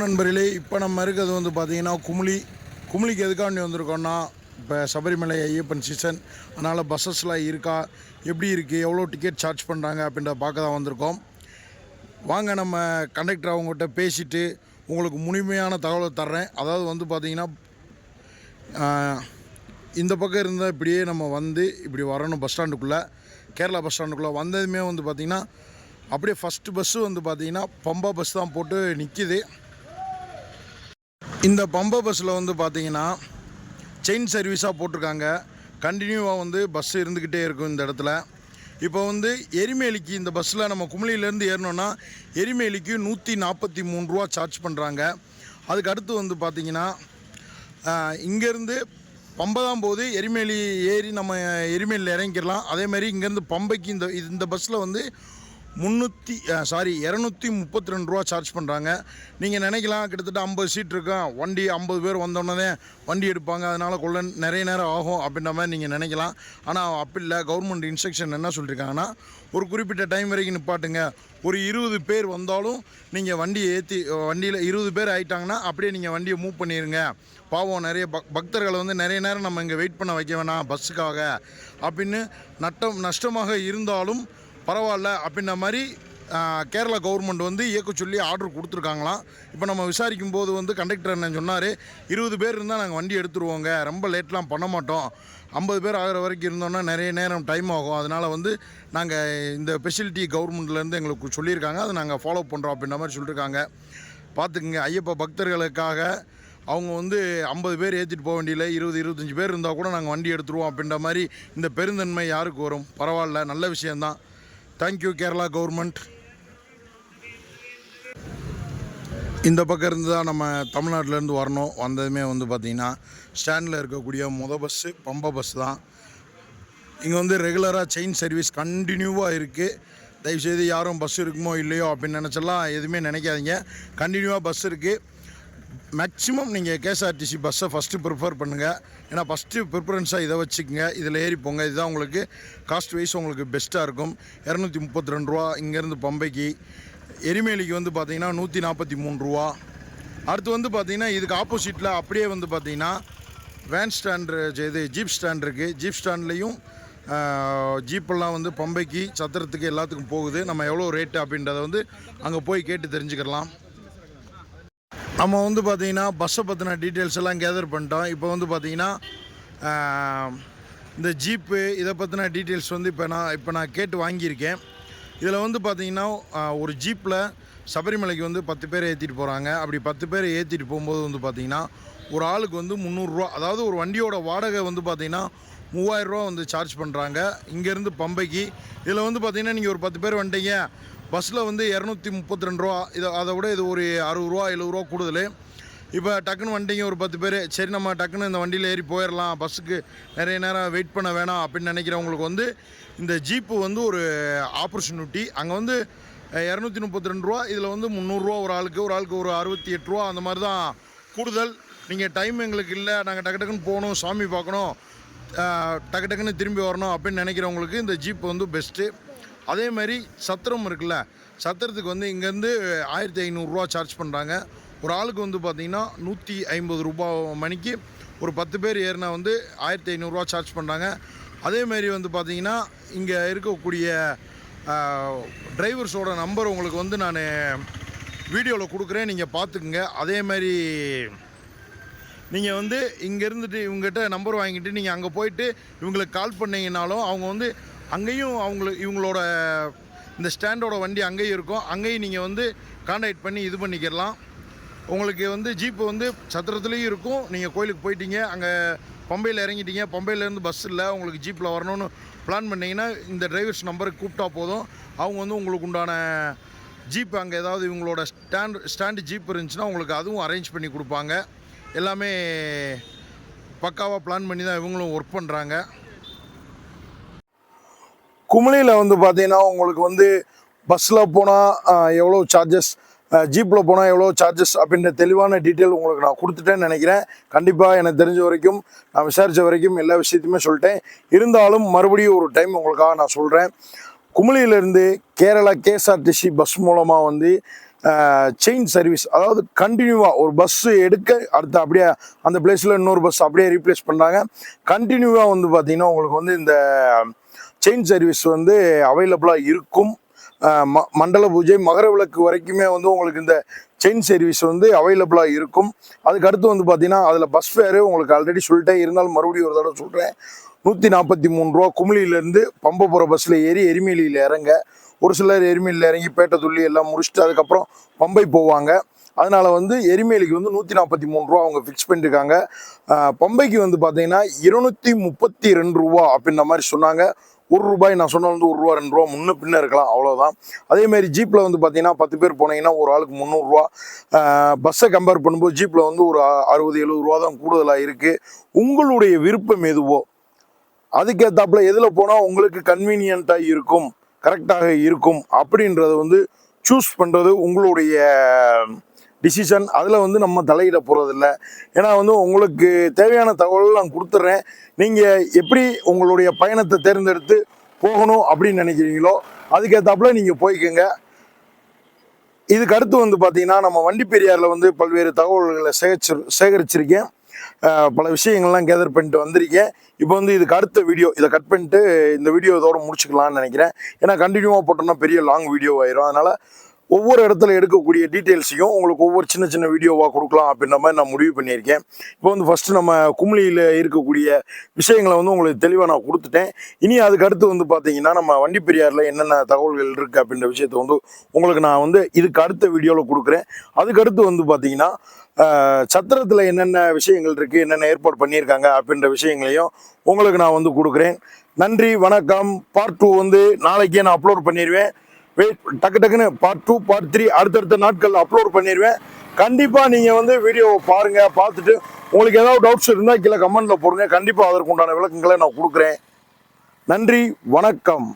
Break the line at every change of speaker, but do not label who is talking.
நண்பர்களே, இப்போ நம்ம இருக்கிறது வந்து பார்த்தீங்கன்னா குமுளிக்கு எதுக்காண்டி வந்திருக்கோன்னா, இப்போ சபரிமலை ஐயப்பன் சீசன். அதனால் பஸ்ஸஸ்லாம் இருக்கா, எப்படி இருக்குது, எவ்வளோ டிக்கெட் சார்ஜ் பண்ணுறாங்க அப்படின்றத பார்க்க தான் வந்திருக்கோம். வாங்க நம்ம கண்டக்டர் அவங்ககிட்ட பேசிவிட்டு உங்களுக்கு முழுமையான தகவலை தர்றேன். அதாவது வந்து பார்த்திங்கன்னா, இந்த பக்கம் இருந்தால் இப்படியே நம்ம வந்து இப்படி வரணும் பஸ் ஸ்டாண்டுக்குள்ளே. கேரளா பஸ் ஸ்டாண்டுக்குள்ளே வந்ததுமே வந்து பார்த்திங்கன்னா, அப்படியே ஃபஸ்ட்டு பஸ்ஸு வந்து பார்த்திங்கன்னா பம்பா பஸ் தான் போட்டு நிற்கிது. இந்த பம்பா பஸ்ஸில் வந்து பார்த்திங்கன்னா செயின் சர்வீஸாக போட்டிருக்காங்க. கண்டினியூவாக வந்து பஸ்ஸு இருந்துக்கிட்டே இருக்கும் இந்த இடத்துல. இப்போ வந்து எரிமேலிக்கு இந்த பஸ்ஸில் நம்ம குமுளியிலேருந்து ஏறினோன்னா எரிமேலிக்கு 143 ரூபா சார்ஜ் பண்ணுறாங்க. அதுக்கு அடுத்து வந்து பார்த்திங்கன்னா இங்கேருந்து பம்பை தான் போகுது. எரிமேலி ஏறி நம்ம எரிமேலியில் இறங்கிக்கலாம். அதேமாதிரி இங்கேருந்து பம்பைக்கு இந்த பஸ்ஸில் வந்து 232 ரூபா சார்ஜ் பண்ணுறாங்க. நீங்கள் நினைக்கலாம் கிட்டத்தட்ட 50 சீட் இருக்கும், வண்டி 50 பேர் வந்தோடனே வண்டி எடுப்பாங்க, அதனால் நிறைய நேரம் ஆகும் அப்படின்ற மாதிரி நீங்கள் நினைக்கலாம். ஆனால் அப்படி இல்லை. கவர்மெண்ட் இன்ஸ்ட்ரக்ஷன் என்ன சொல்லியிருக்காங்கன்னா, ஒரு குறிப்பிட்ட டைம் வரைக்கும் நிப்பாட்டுங்க. ஒரு 20 பேர் வந்தாலும் நீங்கள் வண்டியில் 20 பேர் ஆகிட்டாங்கன்னா அப்படியே நீங்கள் வண்டியை மூவ் பண்ணிடுங்க. பாவம் நிறைய பக்தர்களை வந்து நிறைய நேரம் நம்ம இங்கே வெயிட் பண்ண வைக்க வேணாம் பஸ்ஸுக்காக அப்படின்னு நஷ்டமாக இருந்தாலும் பரவாயில்ல அப்படின்ற மாதிரி கேரளா கவர்மெண்ட் வந்து இயக்க சொல்லி ஆர்டர் கொடுத்துருக்காங்களாம். இப்போ நம்ம விசாரிக்கும் போது வந்து கண்டக்டர் என்ன சொன்னார், 20 பேர் இருந்தால் நாங்கள் வண்டி எடுத்துருவோங்க, ரொம்ப லேட்லாம் பண்ண மாட்டோம். 50 பேர் ஆகிற வரைக்கும் இருந்தோன்னா நிறைய நேரம் டைம் ஆகும். அதனால் வந்து நாங்கள் இந்த ஃபெசிலிட்டி கவர்மெண்ட்லேருந்து எங்களுக்கு சொல்லியிருக்காங்க, அதை நாங்கள் ஃபாலோ பண்ணுறோம் அப்படின்ற மாதிரி சொல்லியிருக்காங்க. பார்த்துக்குங்க, ஐயப்ப பக்தர்களுக்காக அவங்க வந்து 50 பேர் ஏற்றிட்டு போக வேண்டியில்லை, 20-25 பேர் இருந்தால் கூட நாங்கள் வண்டி எடுத்துருவோம் அப்படின்ற மாதிரி இந்த பெருந்தன்மை யாருக்கு வரும்? பரவாயில்ல, நல்ல விஷயந்தான். Thank you Kerala government. இந்த பக்கம் இருந்து தான் நம்ம தமிழ்நாட்டிலேருந்து வரணும். வந்ததுமே வந்து பார்த்திங்கன்னா ஸ்டாண்டில் இருக்கக்கூடிய பஸ்ஸு பம்பா பஸ் தான். இங்கே வந்து ரெகுலராக செயின் சர்வீஸ் கண்டினியூவாக இருக்குது. தயவுசெய்து யாரும் பஸ் இருக்குமோ இல்லையோ அப்படின்னு நினச்சலாம் எதுவுமே நினைக்காதீங்க. கண்டினியூவாக பஸ் இருக்குது. மேக்ஸிமம் நீங்கள் கேஎஸ்ஆர்டிசி பஸ்ஸை ஃபஸ்ட்டு ப்ரிஃபர் பண்ணுங்கள். ஏன்னா ஃபஸ்ட்டு ப்ரிஃபரன்ஸாக இதை வச்சுக்கோங்க, இதில் ஏறி போங்க. இதுதான் உங்களுக்கு காஸ்ட் வைஸ் உங்களுக்கு பெஸ்ட்டாக இருக்கும். 232 ரூபா இங்கேருந்து பம்பைக்கு. எரிமேலிக்கு வந்து பார்த்திங்கன்னா 143 ரூபா. அடுத்து வந்து பார்த்திங்கன்னா இதுக்கு ஆப்போசிட்டில் அப்படியே வந்து பார்த்திங்கன்னா வேன் ஸ்டாண்டு ஜீப் ஸ்டாண்ட் இருக்குது. ஜீப் ஸ்டாண்ட்லேயும் ஜீப்பெல்லாம் வந்து பம்பைக்கு சத்திரத்துக்கு எல்லாத்துக்கும் போகுது. நம்ம எவ்வளோ ரேட்டு அப்படின்றத வந்து அங்கே போய் கேட்டு தெரிஞ்சுக்கலாம். நம்ம வந்து பார்த்திங்கன்னா பஸ்ஸை பற்றின டீட்டெயில்ஸ் எல்லாம் கேதர் பண்ணிட்டோம். இப்போ வந்து பார்த்திங்கன்னா இந்த ஜீப்பு இதை பற்றின டீட்டெயில்ஸ் வந்து இப்போ நான் கேட்டு வாங்கியிருக்கேன். இதில் வந்து பார்த்திங்கன்னா ஒரு ஜீப்பில் சபரிமலைக்கு வந்து 10 பேர் ஏற்றிட்டு போகிறாங்க. அப்படி 10 பேர் ஏற்றிட்டு போகும்போது வந்து பார்த்திங்கன்னா ஒரு ஆளுக்கு வந்து 300 ரூபா. அதாவது ஒரு வண்டியோட வாடகை வந்து பார்த்திங்கன்னா 3000 ரூபா வந்து சார்ஜ் பண்ணுறாங்க இங்கேருந்து பம்பைக்கு. இதில் வந்து பார்த்திங்கன்னா நீங்கள் ஒரு 10 பேர் வந்துட்டீங்க, பஸ்ஸில் வந்து 232 ரூபா. அதை விட இது ஒரு 60 ரூபா 70 ரூபா கூடுதல். இப்போ டக்குன்னு வந்துட்டீங்க ஒரு 10 பேர், சரி நம்ம டக்குன்னு இந்த வண்டியில் ஏறி போயிடலாம், பஸ்ஸுக்கு நிறைய நேரம் வெயிட் பண்ண வேணாம் அப்படின்னு நினைக்கிறவங்களுக்கு வந்து இந்த ஜீப்பு வந்து ஒரு ஆப்பர்ச்சுனிட்டி. அங்கே வந்து 232 ரூபா, இதில் வந்து 300 ரூபா ஒரு ஆளுக்கு ஒரு 68 ரூபா அந்த மாதிரி தான் கூடுதல். நீங்கள் டைம் எங்களுக்கு இல்லை, நாங்கள் டக்குன்னு போகணும், சாமி பார்க்கணும், டக்குன்னு திரும்பி வரணும் அப்படின்னு நினைக்கிறவங்களுக்கு இந்த ஜீப்பு வந்து பெஸ்ட்டு. அதே மாதிரி சத்திரம் இருக்குல்ல, சத்திரத்துக்கு வந்து இங்கேருந்து 1500 ரூபா சார்ஜ் பண்ணுறாங்க. ஒரு ஆளுக்கு வந்து பார்த்திங்கன்னா 150 ரூபா மணிக்கு ஒரு 10 பேர் ஏறினா வந்து 1500 ரூபா சார்ஜ் பண்ணுறாங்க. அதேமாரி வந்து பார்த்திங்கன்னா இங்கே இருக்கக்கூடிய டிரைவர்ஸோட நம்பர் உங்களுக்கு வந்து நான் வீடியோவில் கொடுக்குறேன், நீங்கள் பார்த்துக்குங்க. அதேமாதிரி நீங்கள் வந்து இங்கே இருந்துட்டு இவங்ககிட்ட நம்பர் வாங்கிட்டு நீங்கள் அங்கே போயிட்டு இவங்களுக்கு கால் பண்ணிங்கனாலும் அவங்க வந்து அங்கேயும் இவங்களோட இந்த ஸ்டாண்டோட வண்டி அங்கேயும் இருக்கும், அங்கேயும் நீங்கள் வந்து கான்டாக்ட் பண்ணி இது பண்ணிக்கிடலாம். உங்களுக்கு வந்து ஜீப்பு வந்து சத்திரத்துலேயும் இருக்கும். நீங்கள் கோயிலுக்கு போயிட்டீங்க, அங்கே பம்பையில் இறங்கிட்டீங்க, பம்பையிலேருந்து பஸ் இல்லை, உங்களுக்கு ஜீப்பில் வரணும்னு பிளான் பண்ணிங்கன்னா இந்த டிரைவர்ஸ் நம்பருக்கு கூப்பிட்டா போதும். அவங்க வந்து உங்களுக்கு உண்டான ஜீப் அங்கே ஏதாவது இவங்களோட ஸ்டாண்டு ஜீப் இருந்துச்சுன்னா உங்களுக்கு அதுவும் அரேஞ்ச் பண்ணி கொடுப்பாங்க. எல்லாமே பக்காவாக பிளான் பண்ணி தான் இவங்களும் ஒர்க் பண்ணுறாங்க. குமுளியில் வந்து பார்த்திங்கன்னா உங்களுக்கு வந்து பஸ்ஸில் போனால் எவ்வளோ சார்ஜஸ், ஜீப்பில் போனால் எவ்வளோ சார்ஜஸ் அப்படின்ற தெளிவான டீட்டெயில் உங்களுக்கு நான் கொடுத்துட்டேன்னு நினைக்கிறேன். கண்டிப்பாக எனக்கு தெரிஞ்ச வரைக்கும் நான் விசாரித்த வரைக்கும் எல்லா விஷயத்தையுமே சொல்லிட்டேன். இருந்தாலும் மறுபடியும் ஒரு டைம் உங்களுக்காக நான் சொல்கிறேன். குமுளியிலேருந்து கேரளா கேஎஸ்ஆர்டிசி பஸ் மூலமாக வந்து செயின் சர்வீஸ், அதாவது கண்டினியூவாக ஒரு பஸ்ஸு எடுக்க அடுத்து அப்படியே அந்த பிளேஸில் இன்னொரு பஸ் அப்படியே ரீப்ளேஸ் பண்ணுறாங்க. கண்டினியூவாக வந்து பார்த்திங்கன்னா உங்களுக்கு வந்து இந்த செயின் சர்வீஸ் வந்து அவைலபிளாக இருக்கும். மண்டல பூஜை மகர விளக்கு வரைக்குமே வந்து உங்களுக்கு இந்த செயின் சர்வீஸ் வந்து அவைலபிளாக இருக்கும். அதுக்கு அடுத்து வந்து பார்த்தீங்கன்னா அதில் பஸ் ஃபேரு உங்களுக்கு ஆல்ரெடி சொல்லிட்டேன், இருந்தாலும் மறுபடியும் ஒரு தடவை சொல்கிறேன். 143 ரூபா. குமிளியிலேருந்து பம்பை போகிற பஸ்ஸில் ஏறி எரிமேலியில் இறங்க. ஒரு சிலர் எரிமேலியில் இறங்கி பேட்டை துள்ளி எல்லாம் முடிச்சுட்டு அதுக்கப்புறம் பம்பை போவாங்க. அதனால் வந்து எரிமேலிக்கு வந்து 143 ரூபா அவங்க ஃபிக்ஸ் பண்ணியிருக்காங்க. பம்பைக்கு வந்து பார்த்தீங்கன்னா 232 ரூபா அப்படின்ற மாதிரி சொன்னாங்க. ₹1 நான் சொன்ன வந்து ₹1 ₹2 முன்ன பின்ன இருக்கலாம், அவ்வளோதான். அதேமாதிரி ஜீப்பில் வந்து பார்த்தீங்கன்னா 10 பேர் போனீங்கன்னா ஒரு ஆளுக்கு 300 ரூபா. பஸ்ஸை கம்பேர் பண்ணும்போது ஜீப்பில் வந்து ஒரு 60-70 ரூபா தான் கூடுதலாக இருக்குது. உங்களுடைய விருப்பம் எதுவோ அதுக்கேற்றாப்புல எதில் போனால் உங்களுக்கு கன்வீனியண்ட்டாக இருக்கும், கரெக்டாக இருக்கும் அப்படின்றத வந்து சூஸ் பண்ணுறது உங்களுடைய டிசிஷன். அதில் வந்து நம்ம தலையிட போகிறதில்ல. ஏன்னா வந்து உங்களுக்கு தேவையான தகவல்கள் நான் கொடுத்துட்றேன். நீங்கள் எப்படி உங்களுடைய பயணத்தை தேர்ந்தெடுத்து போகணும் அப்படின்னு நினைக்கிறீங்களோ அதுக்கேற்றாப்புல நீங்கள் போய்க்கோங்க. இதுக்கு அடுத்து வந்து பார்த்தீங்கன்னா நம்ம வண்டி பெரியாரில் வந்து பல்வேறு தகவல்களை சேகரிச்சிருக்கேன். பல விஷயங்கள்லாம் கேதர் பண்ணிட்டு வந்திருக்கேன். இப்போ வந்து இதுக்கு அடுத்த வீடியோ இதை கட் பண்ணிட்டு இந்த வீடியோ இதோட முடிச்சுக்கலாம்னு நினைக்கிறேன். ஏன்னா கண்டினியூவாக போட்டோம்னா பெரிய லாங் வீடியோ ஆயிரும். அதனால் ஒவ்வொரு இடத்துல எடுக்கக்கூடிய டீட்டெயில்ஸையும் உங்களுக்கு ஒவ்வொரு சின்ன சின்ன வீடியோவாக கொடுக்கலாம் அப்படின்ற மாதிரி நான் முடிவு பண்ணியிருக்கேன். இப்போ வந்து ஃபஸ்ட்டு நம்ம கும்ளியில் இருக்கக்கூடிய விஷயங்களை வந்து உங்களுக்கு தெளிவாக நான் கொடுத்துட்டேன். இனி அதுக்கு அடுத்து வந்து பார்த்தீங்கன்னா நம்ம வண்டி பெரியாரில் என்னென்ன தகவல்கள் இருக்குது அப்படின்ற விஷயத்தை வந்து உங்களுக்கு நான் வந்து இதுக்கு அடுத்த வீடியோவில் கொடுக்குறேன். அதுக்கடுத்து வந்து பார்த்தீங்கன்னா சத்திரத்தில் என்னென்ன விஷயங்கள் இருக்குது, என்னென்ன ஏற்பாடு பண்ணியிருக்காங்க அப்படின்ற விஷயங்களையும் உங்களுக்கு நான் வந்து கொடுக்குறேன். நன்றி, வணக்கம். பார்ட் 2 வந்து நாளைக்கே நான் அப்லோட் பண்ணிடுவேன். டக்குன்னு பார்ட் 2 பார்ட் 3 அடுத்தடுத்த நாட்கள் அப்லோட் பண்ணிடுவேன். கண்டிப்பாக நீங்கள் வந்து வீடியோவை பாருங்கள். பார்த்துட்டு உங்களுக்கு ஏதாவது டவுட்ஸ் இருந்தால் கீழே கமெண்ட்டில் போடுங்க. கண்டிப்பாக அதற்கு உண்டான விளக்கங்களை நான் கொடுக்குறேன். நன்றி, வணக்கம்.